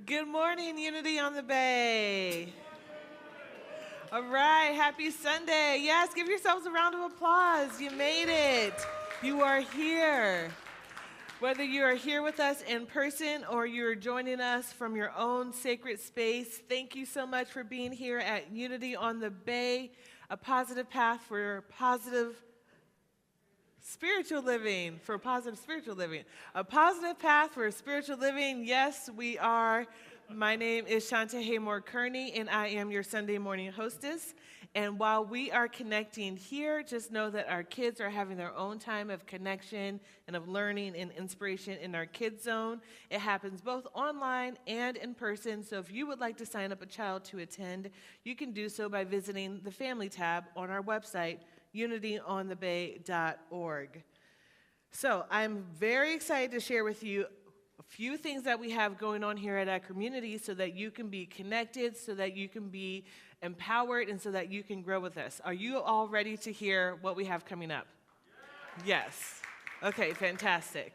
Good morning, Unity on the Bay. All right, happy Sunday. Yes, give yourselves a round of applause. You made it. You are here. Whether you are here with us in person or you're joining us from your own sacred space, thank you so much for being here at Unity on the Bay, a positive path for positive spiritual living, a positive path for spiritual living. Yes, we are. My name is Shanta Haymore Kearney, and I am your Sunday morning hostess. And while we are connecting here, just know that our kids are having their own time of connection and of learning and inspiration in our Kids Zone. It happens both online and in person, so if you would like to sign up a child to attend, you can do so by visiting the Family tab on our website, unityonthebay.org. So I'm very excited to share with you a few things that we have going on here at our community so that you can be connected, so that you can be empowered, and so that you can grow with us. Are you all ready to hear what we have coming up? Yes. Okay, fantastic.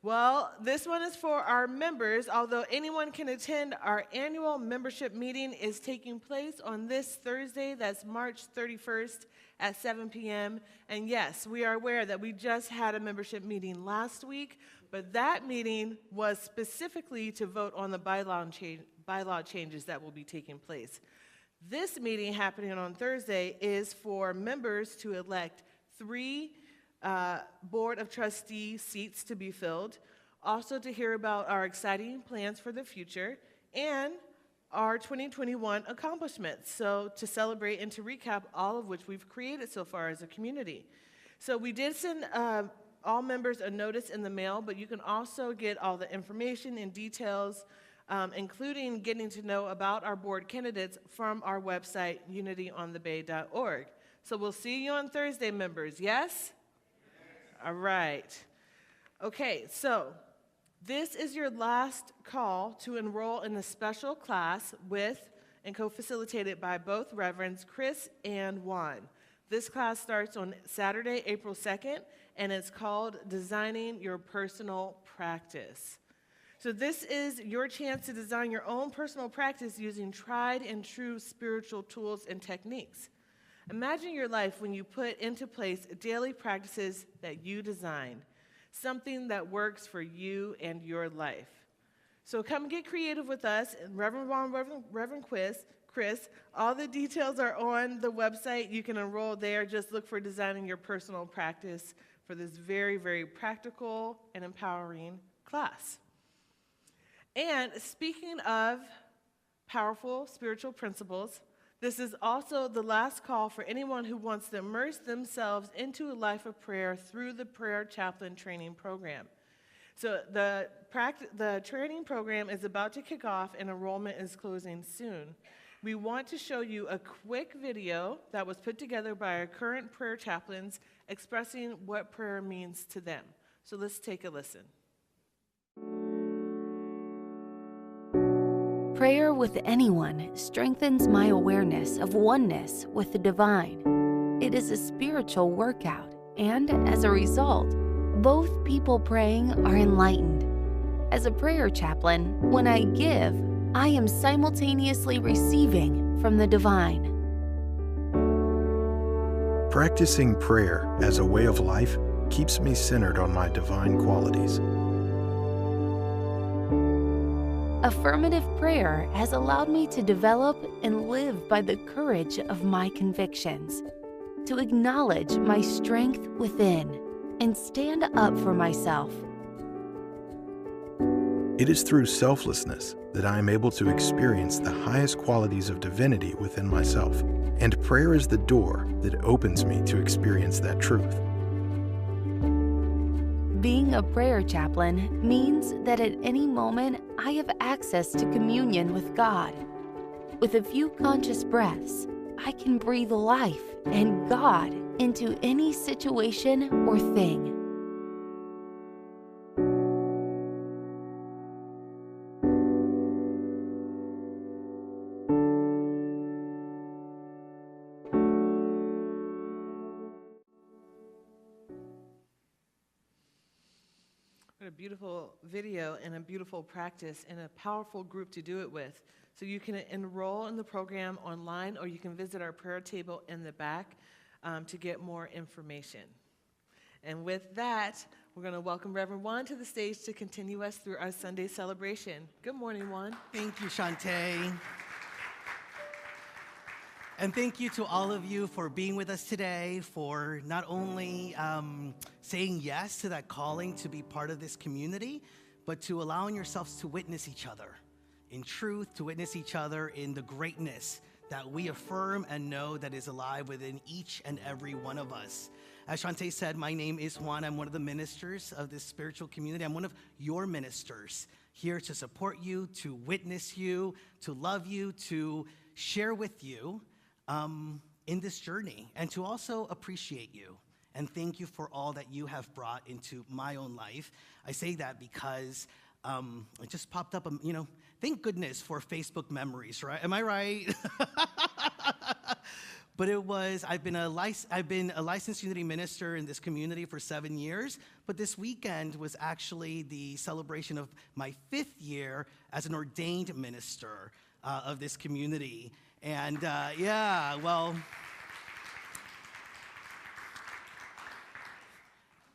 Well, this one is for our members. Although anyone can attend, our annual membership meeting is taking place on this Thursday. That's March 31st at 7 p.m. And yes, we are aware that we just had a membership meeting last week, but that meeting was specifically to vote on the bylaw changes that will be taking place. This meeting happening on Thursday is for members to elect 3 Board of Trustee seats to be filled, also to hear about our exciting plans for the future, and our 2021 accomplishments, so to celebrate and to recap all of which we've created so far as a community. So we did send all members a notice in the mail, but you can also get all the information and details, including getting to know about our board candidates from our website, unityonthebay.org. So we'll see you on Thursday, members, yes? All right. Okay, so this is your last call to enroll in a special class with and co-facilitated by both Reverends Chris and Juan. This class starts on Saturday, April 2nd, and it's called Designing Your Personal Practice. So this is your chance to design your own personal practice using tried and true spiritual tools and techniques. Imagine your life when you put into place daily practices that you designed, something that works for you and your life. So come get creative with us, and Reverend Juan, Reverend Chris, all the details are on the website. You can enroll there. Just look for Designing Your Personal Practice for this very, very practical and empowering class. And speaking of powerful spiritual principles, this is also the last call for anyone who wants to immerse themselves into a life of prayer through the Prayer Chaplain Training Program. So the training program is about to kick off and enrollment is closing soon. We want to show you a quick video that was put together by our current prayer chaplains expressing what prayer means to them. So let's take a listen. Prayer with anyone strengthens my awareness of oneness with the divine. It is a spiritual workout, and as a result, both people praying are enlightened. As a prayer chaplain, when I give, I am simultaneously receiving from the divine. Practicing prayer as a way of life keeps me centered on my divine qualities. Affirmative prayer has allowed me to develop and live by the courage of my convictions, to acknowledge my strength within, and stand up for myself. It is through selflessness that I am able to experience the highest qualities of divinity within myself, and prayer is the door that opens me to experience that truth. Being a prayer chaplain means that at any moment I have access to communion with God. With a few conscious breaths, I can breathe life and God into any situation or thing. What a beautiful video and a beautiful practice and a powerful group to do it with. So you can enroll in the program online, or you can visit our prayer table in the back to get more information. And with that, we're going to welcome Reverend Juan to the stage to continue us through our Sunday celebration. Good morning, Juan. Thank you, Shantae. And thank you to all of you for being with us today, for not only saying yes to that calling to be part of this community, but to allowing yourselves to witness each other in truth, to witness each other in the greatness that we affirm and know that is alive within each and every one of us. As Shantae said, my name is Juan. I'm one of the ministers of this spiritual community. I'm one of your ministers here to support you, to witness you, to love you, to share with you in this journey, and to also appreciate you and thank you for all that you have brought into my own life. I say that because it just popped up, thank goodness for Facebook memories, right? Am I right? But I've been a licensed unity minister in this community for 7 years, but this weekend was actually the celebration of my 5th year as an ordained minister of this community. And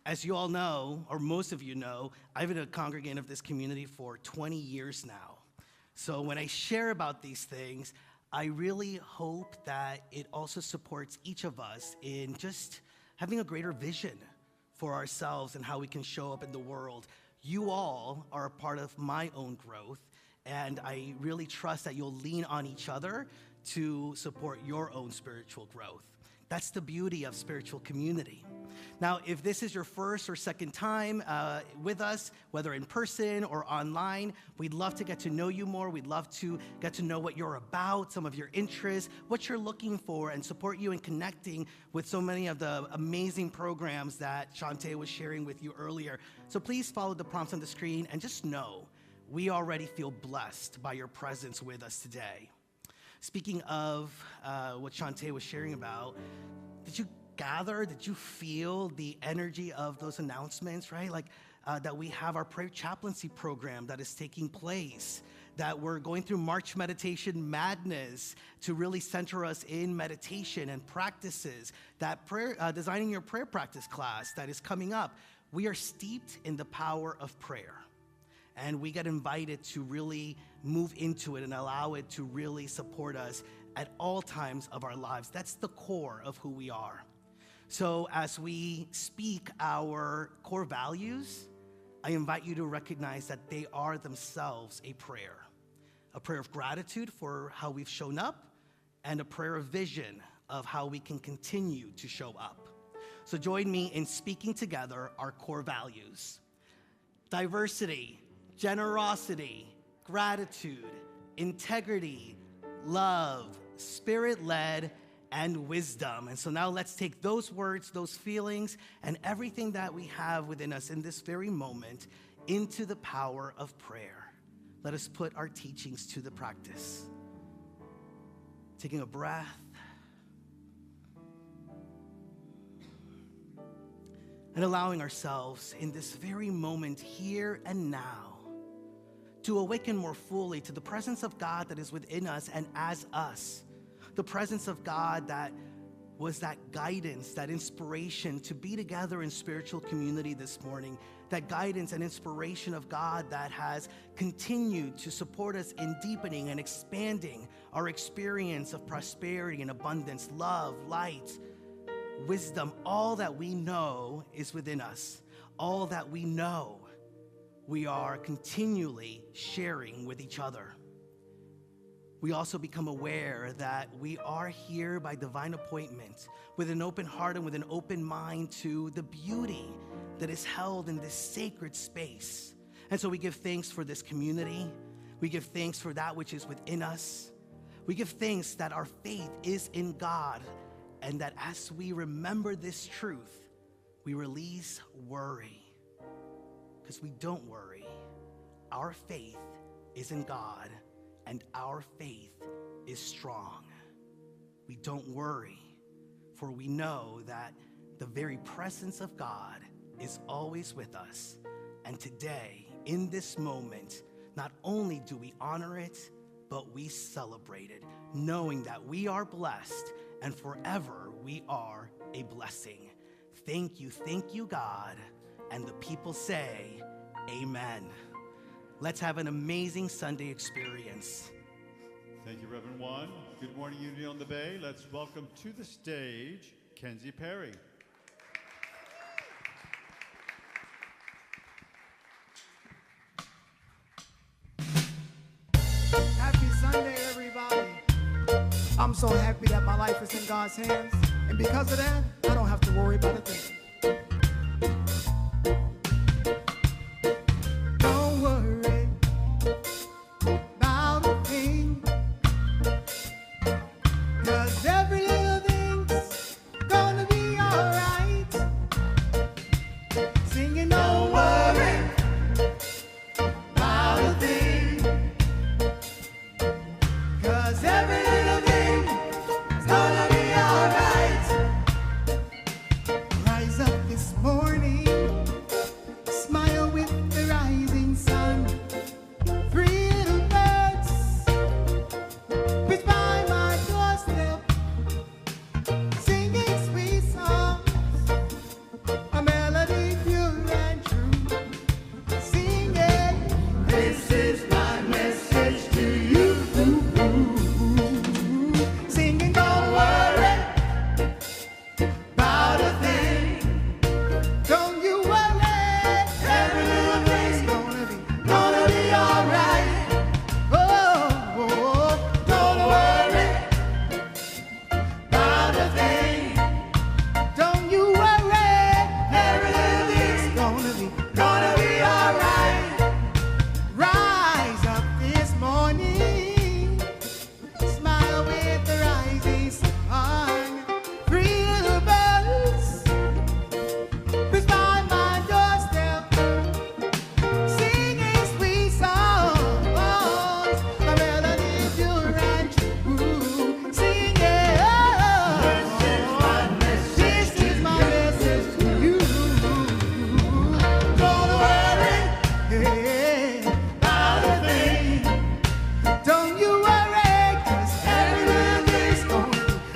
as you all know, or most of you know, I've been a congregant of this community for 20 years now. So when I share about these things, I really hope that it also supports each of us in just having a greater vision for ourselves and how we can show up in the world. You all are a part of my own growth, and I really trust that you'll lean on each other to support your own spiritual growth. That's the beauty of spiritual community. Now, if this is your first or second time with us, whether in person or online, we'd love to get to know you more. We'd love to get to know what you're about, some of your interests, what you're looking for, and support you in connecting with so many of the amazing programs that Shantae was sharing with you earlier. So please follow the prompts on the screen and just know we already feel blessed by your presence with us today. Speaking of what Shantae was sharing about, did you feel the energy of those announcements, right? Like that we have our prayer chaplaincy program that is taking place, that we're going through March Meditation Madness to really center us in meditation and practices, that prayer, designing your prayer practice class that is coming up. We are steeped in the power of prayer. And we get invited to really move into it and allow it to really support us at all times of our lives. That's the core of who we are. So as we speak our core values, I invite you to recognize that they are themselves a prayer of gratitude for how we've shown up, and a prayer of vision of how we can continue to show up. So join me in speaking together our core values: diversity, generosity, gratitude, integrity, love, spirit-led, and wisdom. And so now let's take those words, those feelings, and everything that we have within us in this very moment into the power of prayer. Let us put our teachings to the practice. Taking a breath. And allowing ourselves in this very moment, here and now, to awaken more fully to the presence of God that is within us and as us. The presence of God that was that guidance, that inspiration to be together in spiritual community this morning. That guidance and inspiration of God that has continued to support us in deepening and expanding our experience of prosperity and abundance, love, light, wisdom. All that we know is within us. All that we know, we are continually sharing with each other. We also become aware that we are here by divine appointment, with an open heart and with an open mind to the beauty that is held in this sacred space. And so we give thanks for this community. We give thanks for that which is within us. We give thanks that our faith is in God, and that as we remember this truth, we release worry. Because we don't worry. Our faith is in God, and our faith is strong. We don't worry, for we know that the very presence of God is always with us, And today, in this moment, not only do we honor it, but we celebrate it, knowing that we are blessed and forever we are a blessing. Thank you, God. And the people say, amen. Let's have an amazing Sunday experience. Thank you, Reverend Juan. Good morning, Unity on the Bay. Let's welcome to the stage, Kenzie Perry. Happy Sunday, everybody. I'm so happy that my life is in God's hands. And because of that, I don't have to worry about a thing. Don't worry about a thing. 'Cause every little thing's gonna be alright. Singing, don't worry about a thing. 'Cause every little thing is gonna be alright. Rise up this morning, smile with the rising sun. 3 little birds which by my doorstep, singing sweet songs, a melody pure and true. Singing, this is my message to you. Singing, don't worry about a thing. Don't you worry, every little thing's gonna be alright. Oh, don't worry about a thing. Don't you worry, every little thing's gonna be alright. Rise up this morning, smile with the rising sun. 3 little birds which by my doorstep, singing sweet songs, a melody pure and true. Singing, this is my message to you. Don't worry about a thing. Don't you worry, 'cause every little thing's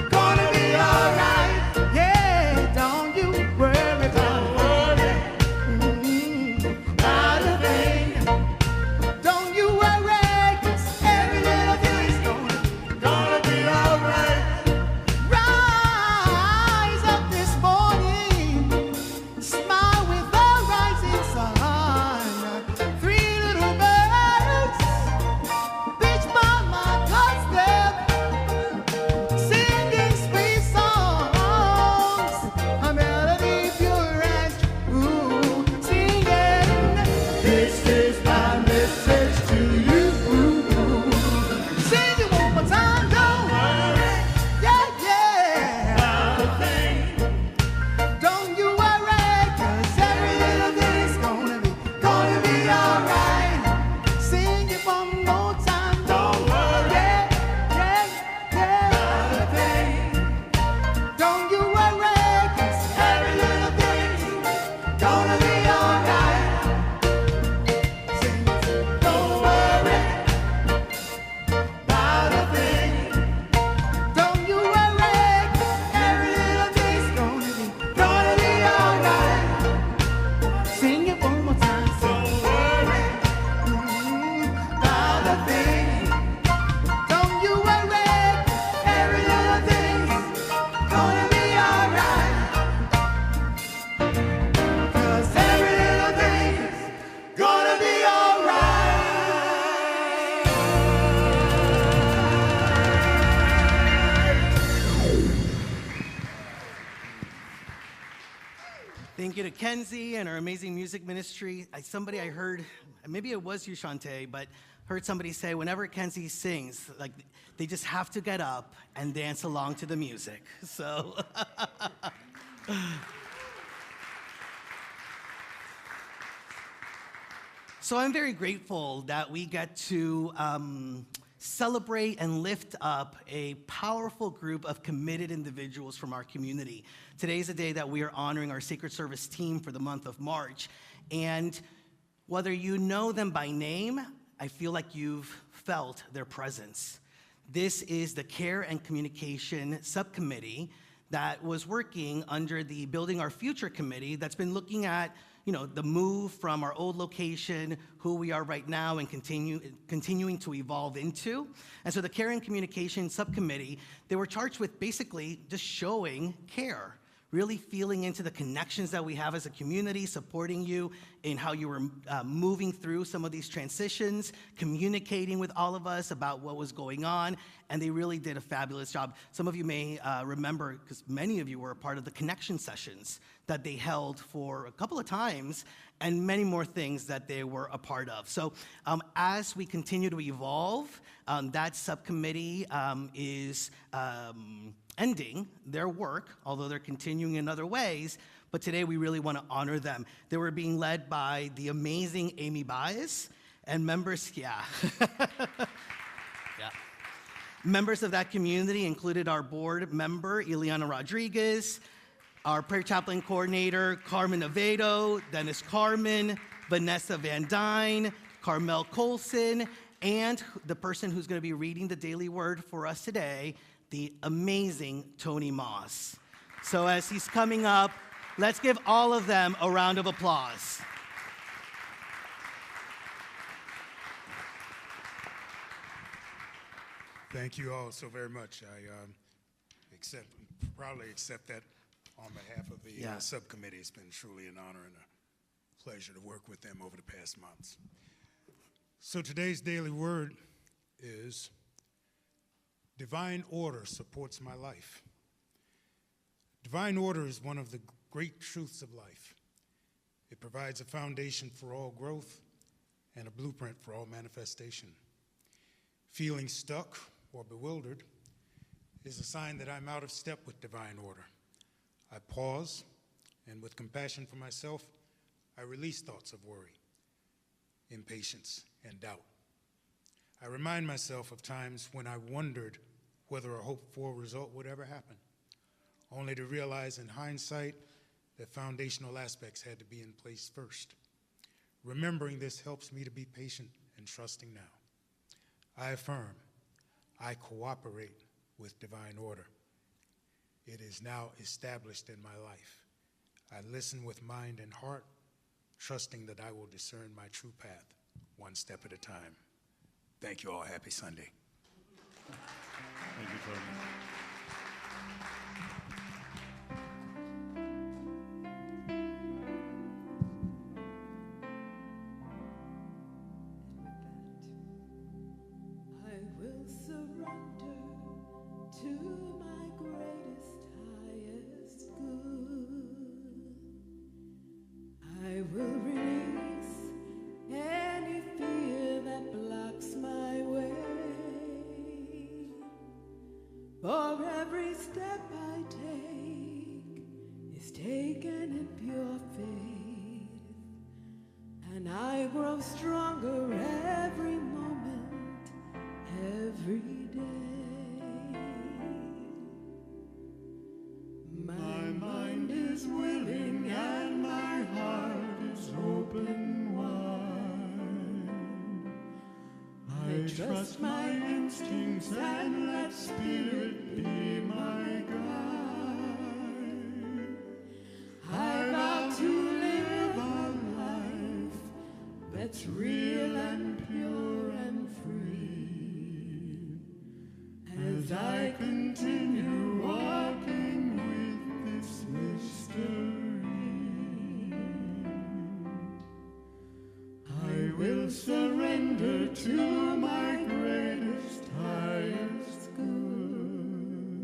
gonna be alright. Yeah, don't you worry about a thing. Don't you worry, 'cause every little thing's gonna be alright. Rise up this morning, smile with the rising sun. 3 little birds which by my doorstep, singing sweet songs, a melody pure and true. Singing, this is my message to you. Sing it one more time, don't worry, yeah, about a thing. Don't you worry, 'cause every little thing's gonna be alright. Sing it one more time, don't worry, yeah, about a thing. Don't you worry, 'cause every little thing's gonna be alright. Sing it, don't worry about a thing. Don't you worry, 'cause every little thing's gonna be alright. Sing it one more time. Don't worry about a thing. Don't you worry, every little thing's gonna be alright. 'Cause every little thing's gonna be alright. Thank you to Kenzie and our amazing music ministry. Somebody I heard, maybe it was you, Shantae, but heard somebody say whenever Kenzie sings, like they just have to get up and dance along to the music. So, so I'm very grateful that we get to celebrate and lift up a powerful group of committed individuals from our community. Today is the day that we are honoring our Sacred Service team for the month of March. And Whether you know them by name, I feel like you've felt their presence. This is the Care and Communication Subcommittee that was working under the Building Our Future Committee that's been looking at the move from our old location, who we are right now, and continuing to evolve into. And so the Care and Communication Subcommittee, they were charged with basically just showing care, really feeling into the connections that we have as a community, supporting you in how you were moving through some of these transitions, communicating with all of us about what was going on, and they really did a fabulous job. Some of you may remember, because many of you were a part of the connection sessions that they held for a couple of times, and many more things that they were a part of. So as we continue to evolve, that subcommittee is ending their work, although they're continuing in other ways, but today we really want to honor them. They were being led by the amazing Amy Baez, and members, members of that community included our board member, Ileana Rodriguez, our prayer chaplain coordinator, Carmen Avedo, Dennis Carmen, Vanessa Van Dyne, Carmel Colson, and the person who's going to be reading the daily word for us today, the amazing Tony Moss. So as he's coming up, let's give all of them a round of applause. Thank you all so very much. I proudly accept that on behalf of the subcommittee. It's been truly an honor and a pleasure to work with them over the past months. So today's daily word is divine order supports my life. Divine order is one of the great truths of life. It provides a foundation for all growth and a blueprint for all manifestation. Feeling stuck or bewildered is a sign that I'm out of step with divine order. I pause, and with compassion for myself, I release thoughts of worry, impatience, and doubt. I remind myself of times when I wondered whether a hoped-for result would ever happen, only to realize in hindsight that foundational aspects had to be in place first. Remembering this helps me to be patient and trusting now. I affirm, I cooperate with divine order. It is now established in my life. I listen with mind and heart, trusting that I will discern my true path, one step at a time. Thank you all. Happy Sunday. Thank you, Tony. I will surrender to my greatest, highest good. I will release any fear that blocks my way. For every step I take is taken in pure faith, and I grow stronger every moment, every day. My mind is willing and my heart is open wide. I trust my instincts and let spirit be my guide. I vow to live a life that's real and pure and free, as I continue walking with this mystery. I will surrender to my greatest, highest good.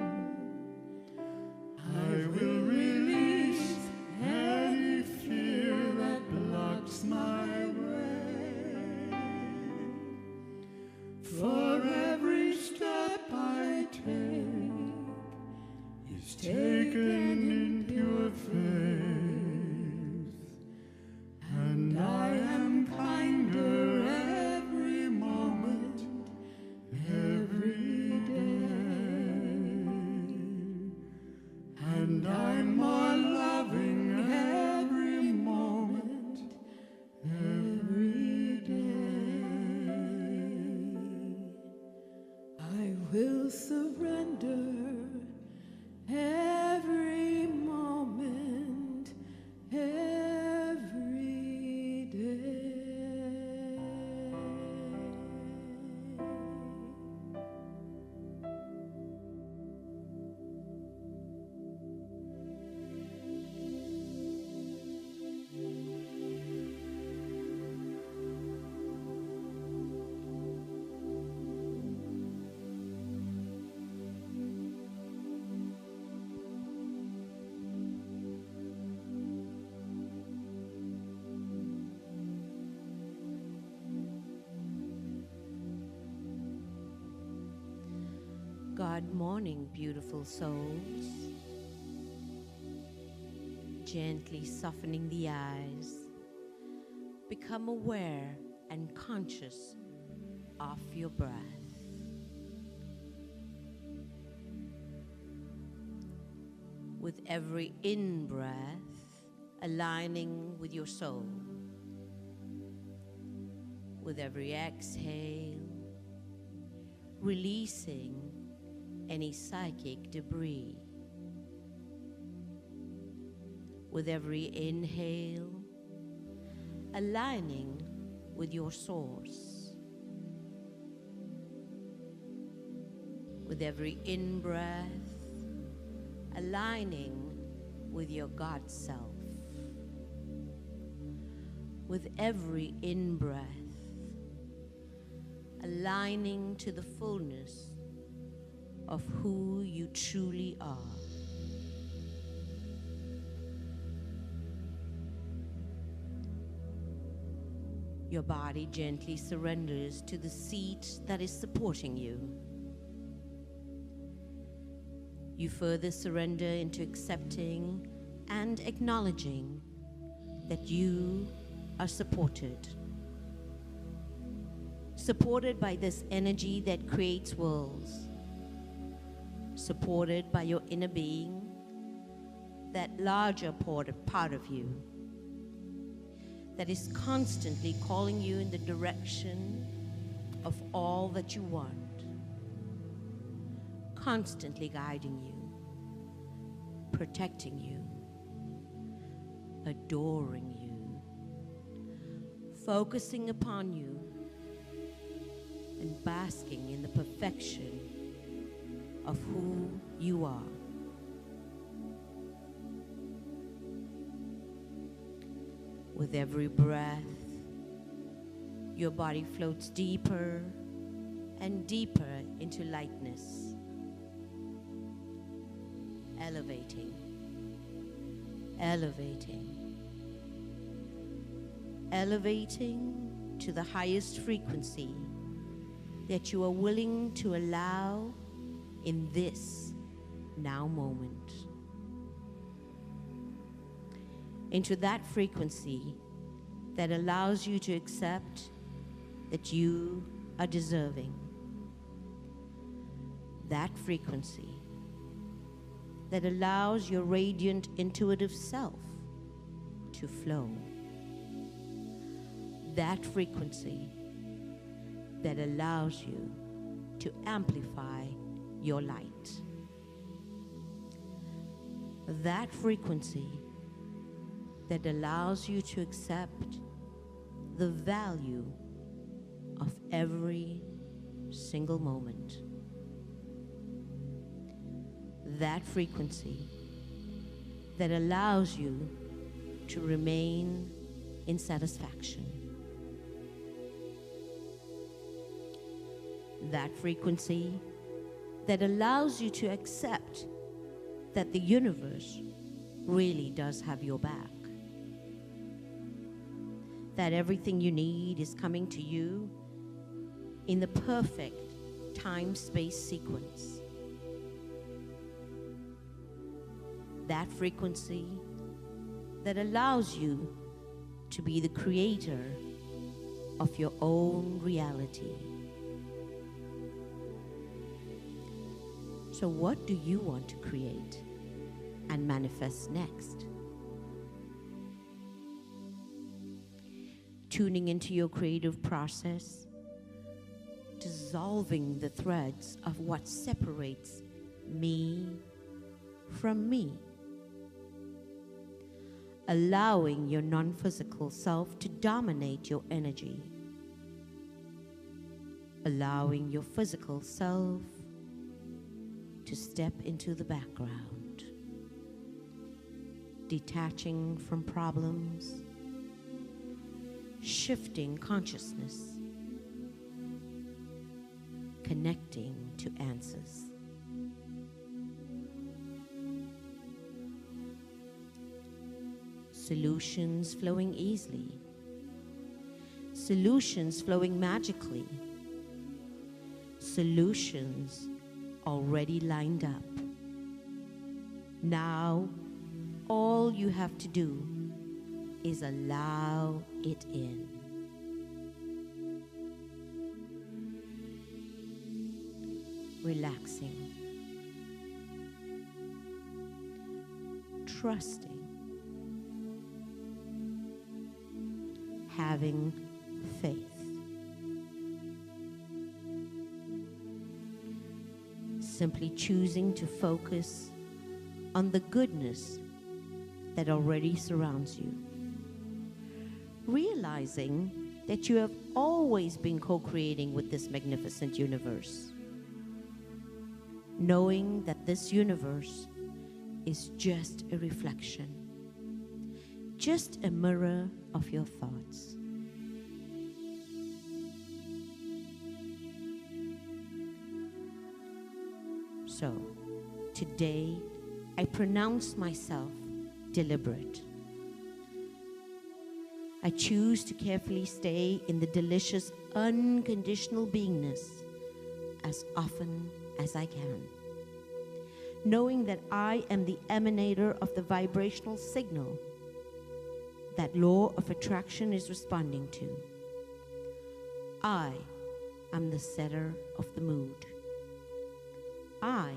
I will release any fear that blocks my way. For every step I take is taken in pure faith, and I am kinder every moment, every will surrender every moment, every day. Good morning, beautiful souls. Gently softening the eyes, become aware and conscious of your breath. With every in-breath, aligning with your soul. With every exhale, releasing any psychic debris. With every inhale, aligning with your source. With every in-breath, aligning with your God self. With every in-breath, aligning to the fullness of who you truly are. Your body gently surrenders to the seat that is supporting you. You further surrender into accepting and acknowledging that you are supported. Supported by this energy that creates worlds. Supported by your inner being, that larger part of you that is constantly calling you in the direction of all that you want, constantly guiding you, protecting you, adoring you, focusing upon you, and basking in the perfection of who you are. With every breath, your body floats deeper and deeper into lightness, elevating, elevating, elevating to the highest frequency that you are willing to allow in this now moment. Into that frequency that allows you to accept that you are deserving. That frequency that allows your radiant intuitive self to flow. That frequency that allows you to amplify your light. That frequency that allows you to accept the value of every single moment. That frequency that allows you to remain in satisfaction. That frequency that allows you to accept that the universe really does have your back. That everything you need is coming to you in the perfect time-space sequence. That frequency that allows you to be the creator of your own reality. So what do you want to create and manifest next? Tuning into your creative process, dissolving the threads of what separates me from me. Allowing your non-physical self to dominate your energy. Allowing your physical self to step into the background. Detaching from problems. Shifting consciousness. Connecting to answers. Solutions flowing easily. Solutions flowing magically. Solutions already lined up. Now, all you have to do is allow it in. Relaxing. Trusting. Having faith. Simply choosing to focus on the goodness that already surrounds you. Realizing that you have always been co-creating with this magnificent universe. Knowing that this universe is just a reflection, just a mirror of your thoughts. So, today, I pronounce myself deliberate. I choose to carefully stay in the delicious, unconditional beingness as often as I can, knowing that I am the emanator of the vibrational signal that law of attraction is responding to. I am the setter of the mood. I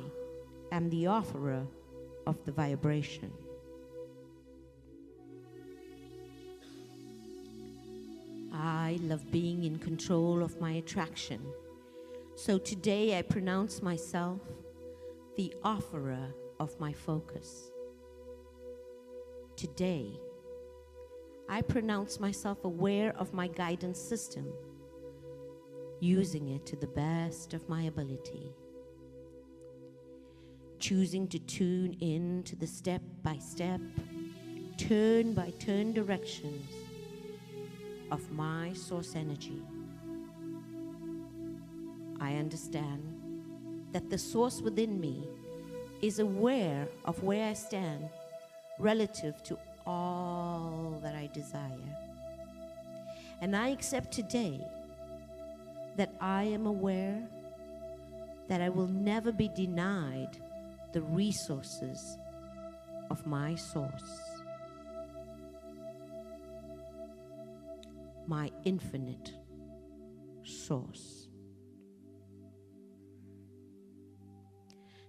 am the offerer of the vibration. I love being in control of my attraction. So today I pronounce myself the offerer of my focus. Today, I pronounce myself aware of my guidance system, using it to the best of my ability. Choosing to tune in to the step-by-step, turn-by-turn directions of my source energy. I understand that the source within me is aware of where I stand relative to all that I desire. And I accept today that I am aware that I will never be denied the resources of my source, my infinite source.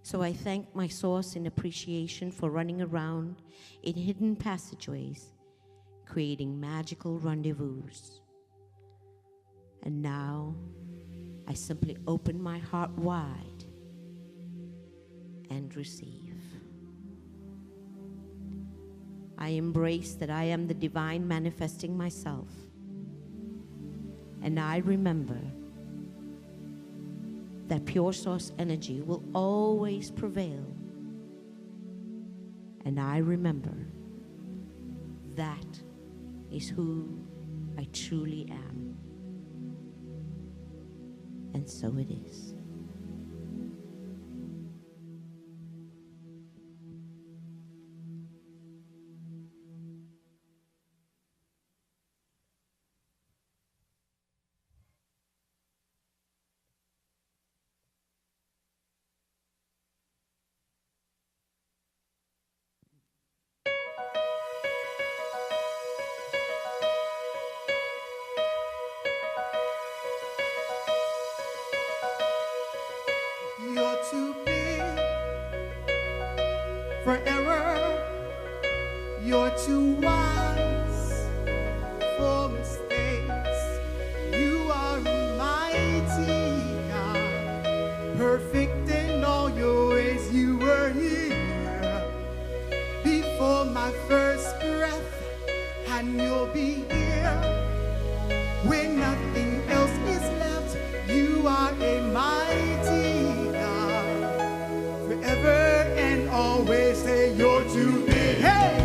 So I thank my source in appreciation for running around in hidden passageways, creating magical rendezvous. And now I simply open my heart wide and receive. I embrace that I am the divine manifesting myself. And I remember that pure source energy will always prevail. And I remember that is who I truly am. And so it is. You're too big for error. You're too wise for mistakes. You are mighty. and you'll be here when nothing else is left. You are a mighty God. Forever and always say you're too big. Hey!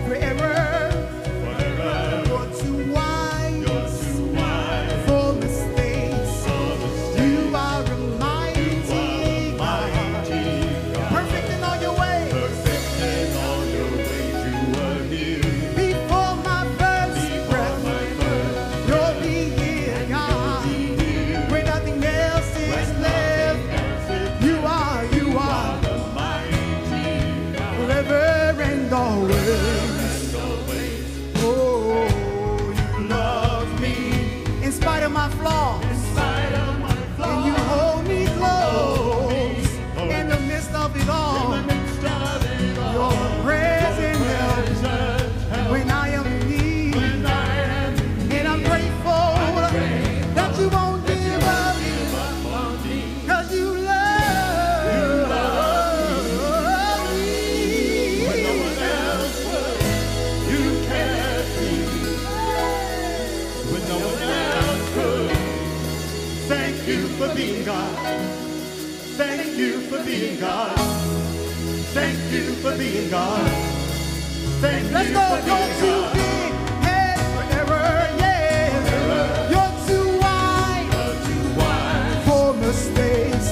Forever. You're too wise. For mistakes. You are a mighty God. Perfect in all your ways. Before my first breath, you'll be here, God. When nothing else is left, you are forever and always. Oh, you love me in spite of my flaws. And you hold me close in the midst of it all. You're a present help when I am in need. And I'm grateful that you won't give up, 'cause you love me. When no one else would, you cared for me. When no one else could. Thank you for being God. Thank you for being God. Thank you for being God. Thank Let's you go, for you're being too God. big, hey, forever, yeah. You're too wide for mistakes.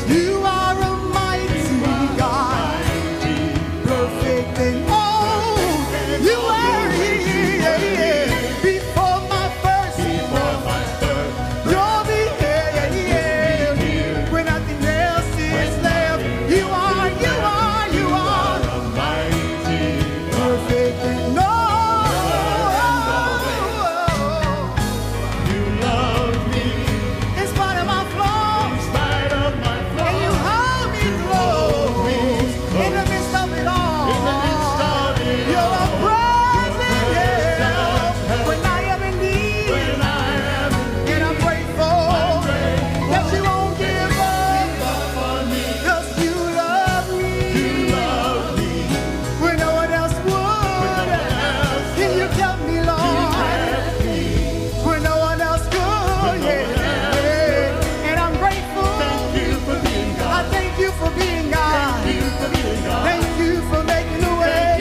You are a mighty God, perfect in all. You are here before my first. You'll be here when nothing else is left. You are perfect in all. You love me In spite of my flaws, in spite of my flaws. and you hold me close in the midst of it all. You're a present help when I am in need. And I'm grateful that you won't give up, 'cause you love me when no one else would. And you kept me, Lord, when no one else could. Yeah. And I'm grateful. I thank you for being God. Thank you for making a way.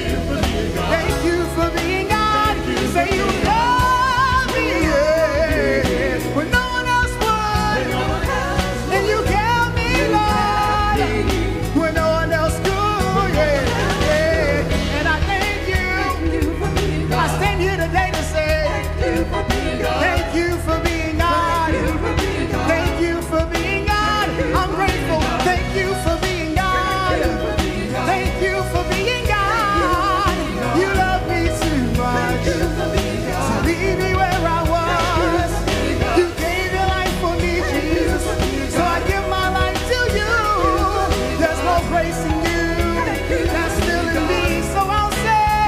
Thank you for being God. Say you love me, yeah, when no one else would. And you kept me, Lord, when no one else could. Yeah. And I thank you. I stand here today to say thank you for being God. Thank you for being God. I'm grateful. Thank you for being God. Thank you for being God. You love me too much to leave me where I was. You gave your life for me, Jesus. So I give my life to you. There's more grace in you that's still in me. So I'll say,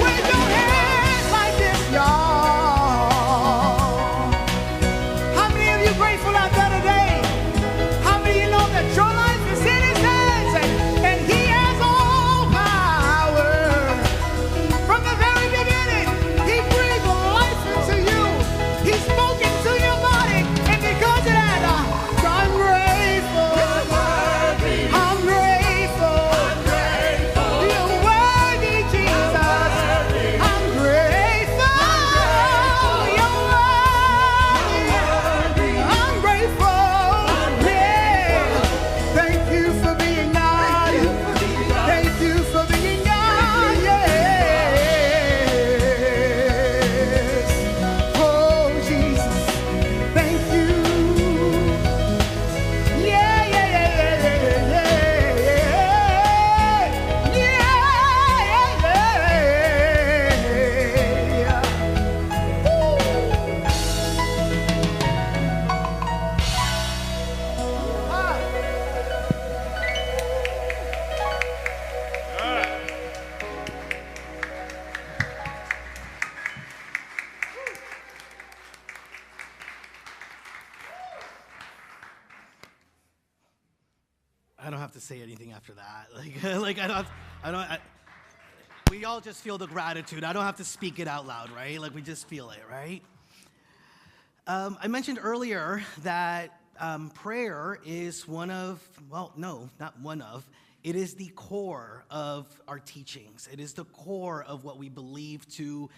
wave your hands like this, y'all. How many of you grateful out there today? How many of you know that your life is in His hands and He has all power? From the very beginning, He breathed life into you. He spoke into your body, and because of that, I'm grateful. I'm grateful. You're worthy, Jesus. I'm grateful. You're worthy. I'm grateful. Yeah. Thank you for being God. Thank you for being God. Yes. Oh, Jesus. Thank you. Yeah, yeah, yeah, yeah, yeah, yeah, yeah, yeah. I don't have to say anything after that. Like I don't. we all just feel the gratitude. I don't have to speak it out loud, right? Like, we just feel it, right? I mentioned earlier that prayer is one of, well, no, not one of, it is the core of our teachings. It is the core of what we believe to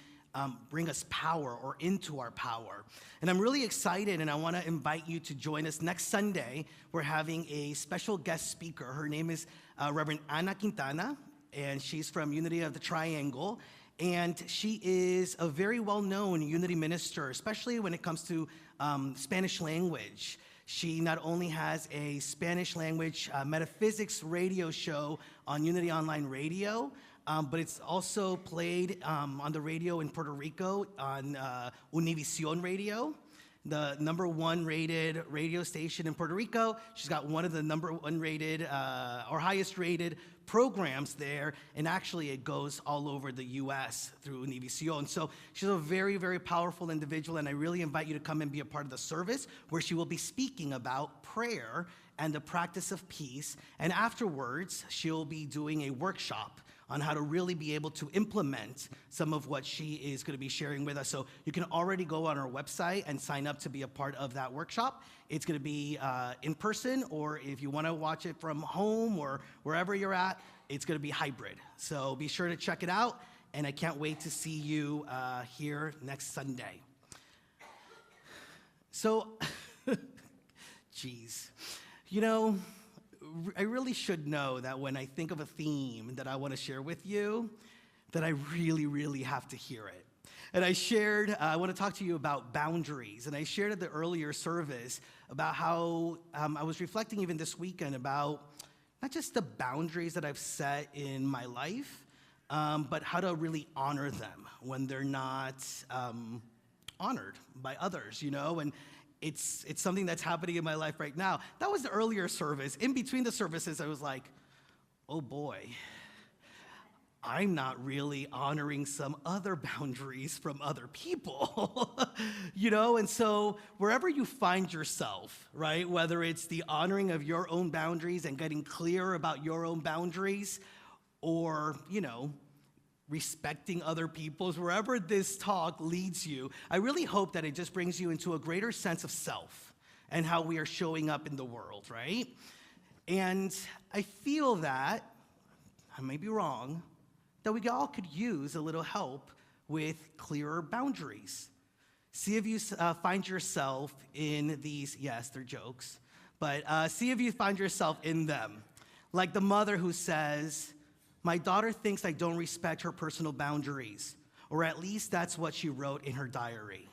bring us power or into our power. And I'm really excited, and I want to invite you to join us next Sunday. We're having a special guest speaker. Her name is Reverend Ana Quintana, and she's from Unity of the Triangle. And she is a very well-known Unity minister, especially when it comes to Spanish language. She not only has a Spanish language metaphysics radio show on Unity Online Radio, but it's also played on the radio in Puerto Rico on Univision Radio, the #1 rated radio station in Puerto Rico. She's got one of the #1 rated or highest rated programs there, and actually it goes all over the U.S. through Univision. So she's a very, very powerful individual, and I really invite you to come and be a part of the service where she will be speaking about prayer and the practice of peace. And afterwards, she'll be doing a workshop on how to really be able to implement some of what she is going to be sharing with us. So you can already go on our website and sign up to be a part of that workshop. It's going to be in person, or if you want to watch it from home or wherever you're at, it's going to be hybrid. So be sure to check it out, and I can't wait to see you here next Sunday. So, geez, you know, I really should know that when I think of a theme that I want to share with you, that I really, really have to hear it. And I want to talk to you about boundaries. And I shared at the earlier service about how I was reflecting even this weekend about not just the boundaries that I've set in my life, but how to really honor them when they're not honored by others, you know? And it's something that's happening in my life right now. That was the earlier service. In between the services, I was like, oh boy, I'm not really honoring some other boundaries from other people, you know? And so wherever you find yourself, right, whether it's the honoring of your own boundaries and getting clear about your own boundaries, or, you know, respecting other people's, wherever this talk leads you, I really hope that it just brings you into a greater sense of self and how we are showing up in the world, right? And I feel that, I may be wrong, that we all could use a little help with clearer boundaries. See if you find yourself in these, yes, they're jokes, but see if you find yourself in them. Like the mother who says, my daughter thinks I don't respect her personal boundaries, or at least that's what she wrote in her diary.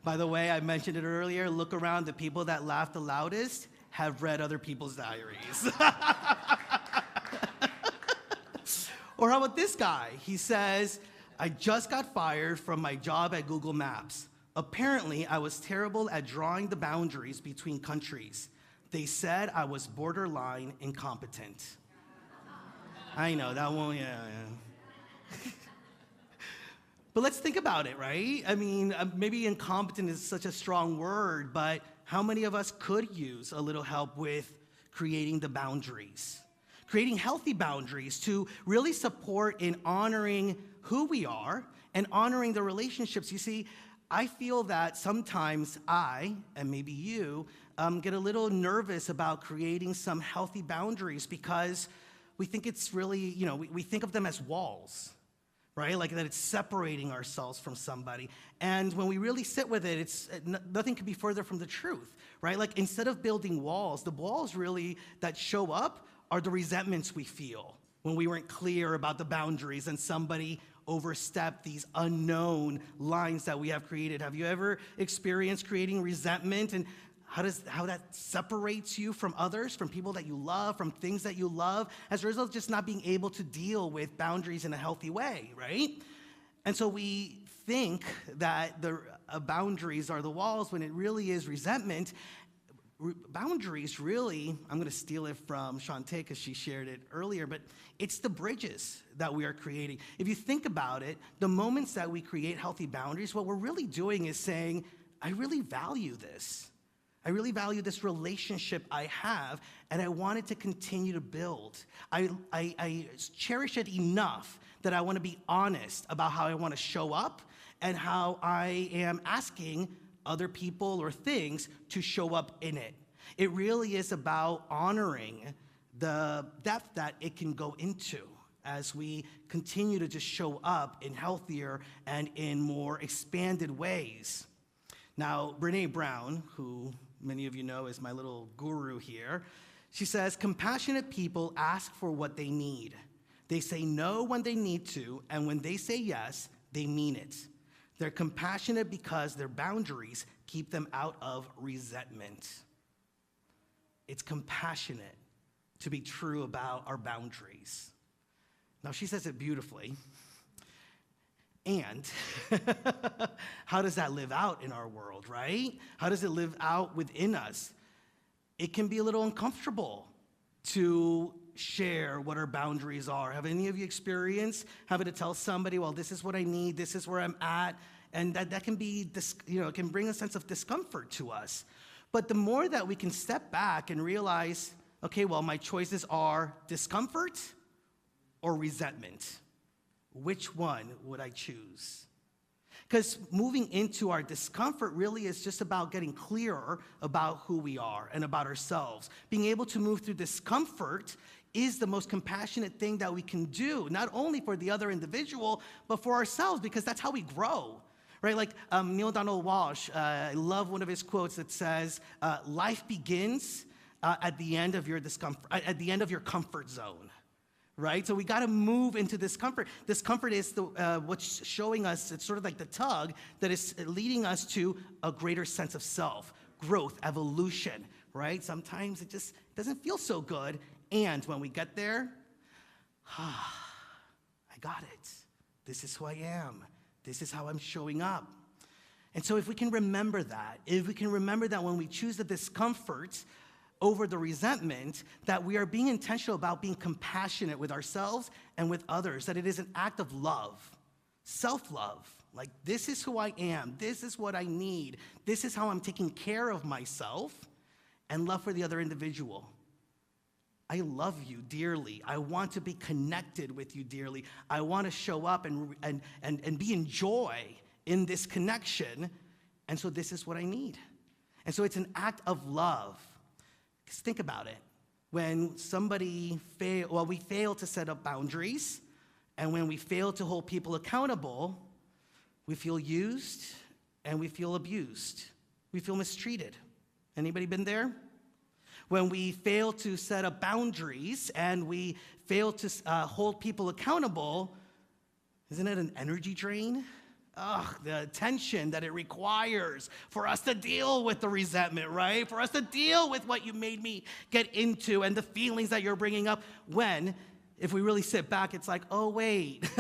By the way, I mentioned it earlier, look around, the people that laugh the loudest have read other people's diaries. Or how about this guy? He says, I just got fired from my job at Google Maps. Apparently, I was terrible at drawing the boundaries between countries. They said I was borderline incompetent. I know, that one, yeah. But let's think about it, right? I mean, maybe incompetent is such a strong word, but how many of us could use a little help with creating the boundaries? Creating healthy boundaries to really support in honoring who we are and honoring the relationships. You see, I feel that sometimes I, and maybe you, get a little nervous about creating some healthy boundaries because we think it's really, you know, we think of them as walls, right? Like that it's separating ourselves from somebody. And when we really sit with it, nothing could be further from the truth, right? Like instead of building walls, the walls really that show up are the resentments we feel when we weren't clear about the boundaries and somebody overstepped these unknown lines that we have created. Have you ever experienced creating resentment and how that separates you from others, from people that you love, from things that you love, as a result of just not being able to deal with boundaries in a healthy way, right? And so we think that the boundaries are the walls when it really is resentment. Boundaries really, I'm going to steal it from Shantae because she shared it earlier, but it's the bridges that we are creating. If you think about it, the moments that we create healthy boundaries, what we're really doing is saying, I really value this. I really value this relationship I have, and I want it to continue to build. I cherish it enough that I want to be honest about how I want to show up and how I am asking other people or things to show up in it. It really is about honoring the depth that it can go into as we continue to just show up in healthier and in more expanded ways. Now, Brené Brown, who many of you know is my little guru here, she says, compassionate people ask for what they need. They say no when they need to, and when they say yes, they mean it. They're compassionate because their boundaries keep them out of resentment. It's compassionate to be true about our boundaries. Now, she says it beautifully. And how does that live out in our world, right? How does it live out within us? It can be a little uncomfortable to share what our boundaries are. Have any of you experienced having to tell somebody, well, this is what I need, this is where I'm at, and that can be, it can bring a sense of discomfort to us. But the more that we can step back and realize, okay, well, my choices are discomfort or resentment. Which one would I choose? Because moving into our discomfort really is just about getting clearer about who we are and about ourselves. Being able to move through discomfort is the most compassionate thing that we can do, not only for the other individual, but for ourselves, because that's how we grow. Right, like Neil Donald Walsh, I love one of his quotes that says, life begins at the end of your discomfort, at the end of your comfort zone. Right? So we got to move into discomfort. Discomfort is what's showing us, it's sort of like the tug that is leading us to a greater sense of self, growth, evolution, right? Sometimes it just doesn't feel so good. And when we get there, I got it. This is who I am. This is how I'm showing up. And so if we can remember that, when we choose the discomfort over the resentment, that we are being intentional about being compassionate with ourselves and with others, that it is an act of love, self-love. Like, this is who I am, this is what I need, this is how I'm taking care of myself, and love for the other individual. I love you dearly. I want to be connected with you dearly. I want to show up and be in joy in this connection, and so this is what I need. And so it's an act of love. Because think about it. When we fail to set up boundaries, and when we fail to hold people accountable, we feel used and we feel abused. We feel mistreated. Anybody been there? When we fail to set up boundaries and we fail to hold people accountable, isn't it an energy drain? The attention that it requires for us to deal with the resentment, right? For us to deal with what you made me get into and the feelings that you're bringing up, when, if we really sit back, it's like, oh, wait,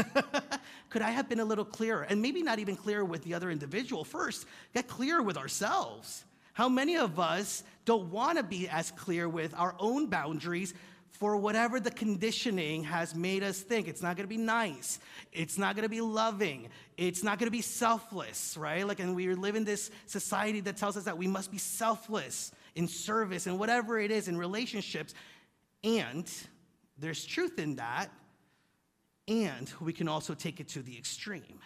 could I have been a little clearer? And maybe not even clearer with the other individual. First, get clearer with ourselves. How many of us don't want to be as clear with our own boundaries for whatever the conditioning has made us think? It's not going to be nice. It's not going to be loving. It's not going to be selfless, right? Like, and we live in this society that tells us that we must be selfless in service and whatever it is in relationships. And there's truth in that. And we can also take it to the extreme.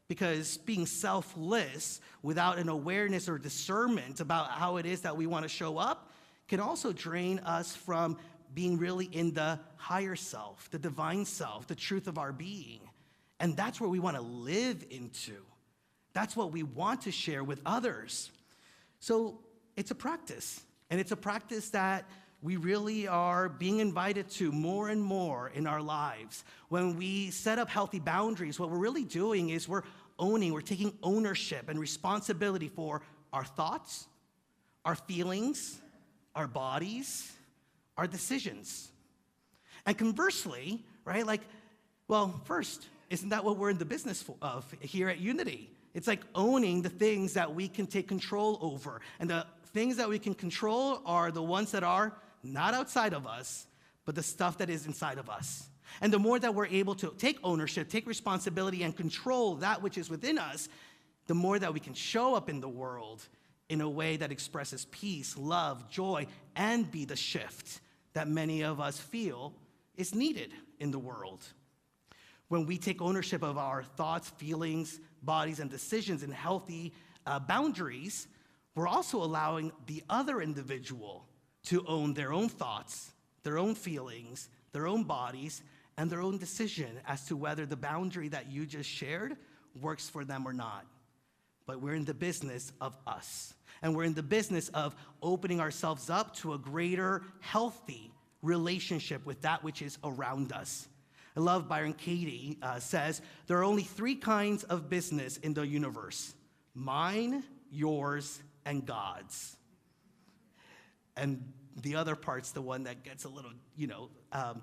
Because being selfless without an awareness or discernment about how it is that we want to show up can also drain us from being really in the higher self, the divine self, the truth of our being. And that's where we want to live into. That's what we want to share with others. So it's a practice. And it's a practice that we really are being invited to more and more in our lives. When we set up healthy boundaries, what we're really doing is we're taking ownership and responsibility for our thoughts, our feelings, our bodies, our decisions. And conversely, right, like, well, first, isn't that what we're in the business of here at Unity? It's like owning the things that we can take control over. And the things that we can control are the ones that are not outside of us, but the stuff that is inside of us. And the more that we're able to take ownership, take responsibility, and control that which is within us, the more that we can show up in the world in a way that expresses peace, love, joy, and be the shift that many of us feel is needed in the world. When we take ownership of our thoughts, feelings, bodies, and decisions in healthy boundaries, we're also allowing the other individual to own their own thoughts, their own feelings, their own bodies, and their own decision as to whether the boundary that you just shared works for them or not. But we're in the business of us. And we're in the business of opening ourselves up to a greater, healthy relationship with that which is around us. I love Byron Katie says, there are only 3 kinds of business in the universe: mine, yours, and God's. And the other part's the one that gets a little,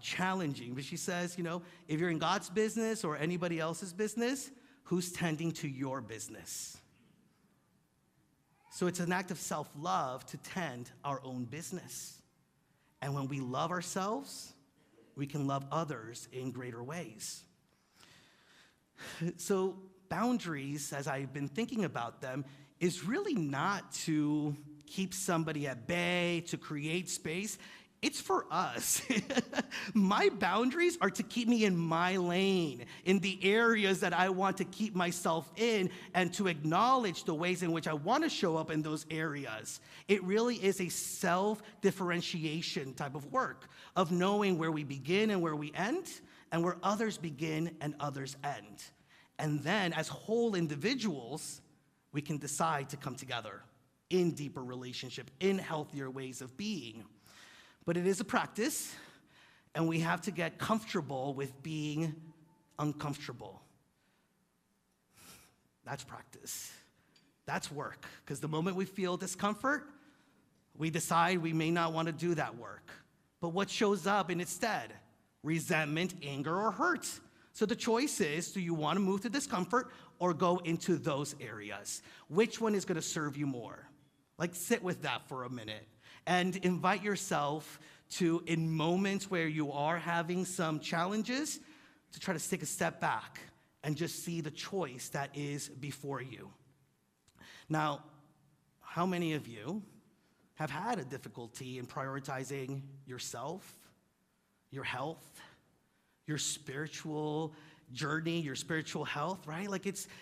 challenging. But she says, if you're in God's business or anybody else's business, who's tending to your business? So it's an act of self-love to tend our own business. And when we love ourselves, we can love others in greater ways. So boundaries, as I've been thinking about them, is really not to keep somebody at bay, to create space. It's for us. My boundaries are to keep me in my lane, in the areas that I want to keep myself in, and to acknowledge the ways in which I want to show up in those areas. It really is a self-differentiation type of work, of knowing where we begin and where we end, and where others begin and others end. And then, as whole individuals, we can decide to come together in deeper relationship, in healthier ways of being. But it is a practice, and we have to get comfortable with being uncomfortable. That's practice. That's work, because the moment we feel discomfort, we decide we may not want to do that work. But what shows up in its stead? Resentment, anger, or hurt. So the choice is, do you want to move to discomfort or go into those areas? Which one is going to serve you more? Sit with that for a minute. And invite yourself to, in moments where you are having some challenges, to try to take a step back and just see the choice that is before you. Now, how many of you have had a difficulty in prioritizing yourself, your health, your spiritual journey, your spiritual health, right?